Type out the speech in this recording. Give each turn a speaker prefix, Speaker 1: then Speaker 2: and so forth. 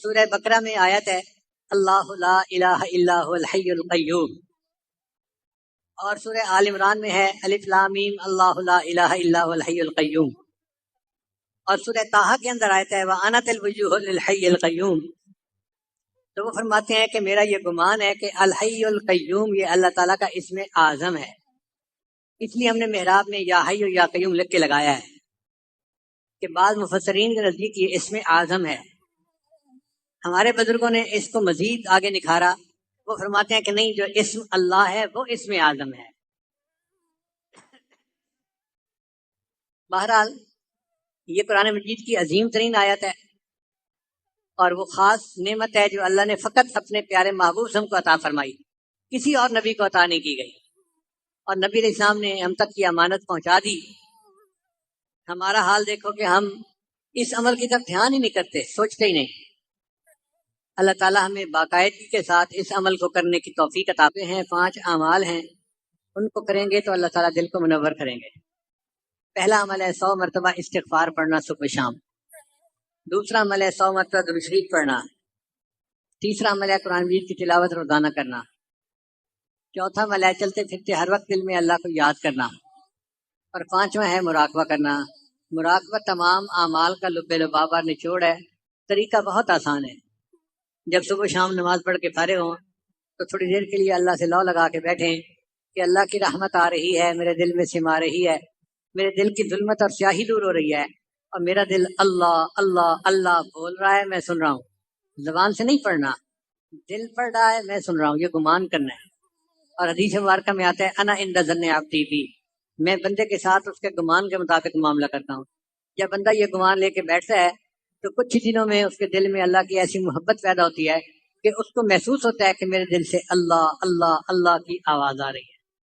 Speaker 1: سورہ بقرہ میں آیت ہے اللہ لا الہ الا هو الحی القیوم، اور سورہ آل عمران میں ہے الف لام میم اللہ لا الہ الا هو الحی القیوم، اور سورہ طٰہٰ کے اندر آیت ہے وَأَنَتِ الْوُجُوهُ لِلْحَيِّ الْقَيُّومِ۔ تو وہ فرماتے ہیں کہ میرا یہ گمان ہے کہ الحی القیوم یہ اللہ تعالیٰ کا اسم اعظم ہے، اس لیے ہم نے محراب میں یا حی یا قیوم لکھ کے لگایا ہے کہ بعض مفسرین کے نزدیک یہ اسم اعظم ہے۔ ہمارے بزرگوں نے اس کو مزید آگے نکھارا، وہ فرماتے ہیں کہ نہیں، جو اسم اللہ ہے وہ اسم اعظم ہے۔ بہرحال یہ قرآن مجید کی عظیم ترین آیت ہے، اور وہ خاص نعمت ہے جو اللہ نے فقط اپنے پیارے محبوب صلی اللہ علیہ وسلم کو عطا فرمائی، کسی اور نبی کو عطا نہیں کی گئی، اور نبی علیہ السلام نے ہم تک یہ امانت پہنچا دی۔ ہمارا حال دیکھو کہ ہم اس عمل کی طرف دھیان ہی نہیں کرتے، سوچتے ہی نہیں۔ اللہ تعالیٰ ہمیں باقاعدگی کے ساتھ اس عمل کو کرنے کی توفیق عطا کرتے ہیں۔ 5 اعمال ہیں، ان کو کریں گے تو اللہ تعالیٰ دل کو منور کریں گے۔ پہلا عمل ہے 100 مرتبہ استغفار پڑھنا صبح شام، دوسرا عمل ہے 100 مرتبہ درود شریف پڑھنا، تیسرا عمل ہے قرآن مجید کی تلاوت روزانہ کرنا، چوتھا عمل ہے چلتے پھرتے ہر وقت دل میں اللہ کو یاد کرنا، اور پانچواں ہے مراقبہ کرنا۔ مراقبہ تمام اعمال کا لب لباب اور نچوڑ ہے۔ طریقہ بہت آسان ہے، جب صبح شام نماز پڑھ کے فارغ ہوں تو تھوڑی دیر کے لیے اللہ سے لو لگا کے بیٹھیں کہ اللہ کی رحمت آ رہی ہے، میرے دل میں سما رہی ہے، میرے دل کی ظلمت اور سیاہی دور ہو رہی ہے، اور میرا دل اللہ اللہ اللہ بول رہا ہے، میں سن رہا ہوں۔ زبان سے نہیں پڑھنا، دل پڑھ رہا ہے، میں سن رہا ہوں، یہ گمان کرنا ہے۔ اور حدیث مبارکہ میں آتا ہے انا عند ظن عبدی بی، میں بندے کے ساتھ اس کے گمان کے مطابق معاملہ کرتا ہوں۔ جب بندہ یہ گمان لے کے بیٹھتا ہے تو کچھ ہی دنوں میں اس کے دل میں اللہ کی ایسی محبت پیدا ہوتی ہے کہ اس کو محسوس ہوتا ہے کہ میرے دل سے اللہ اللہ اللہ کی آواز آ رہی ہے۔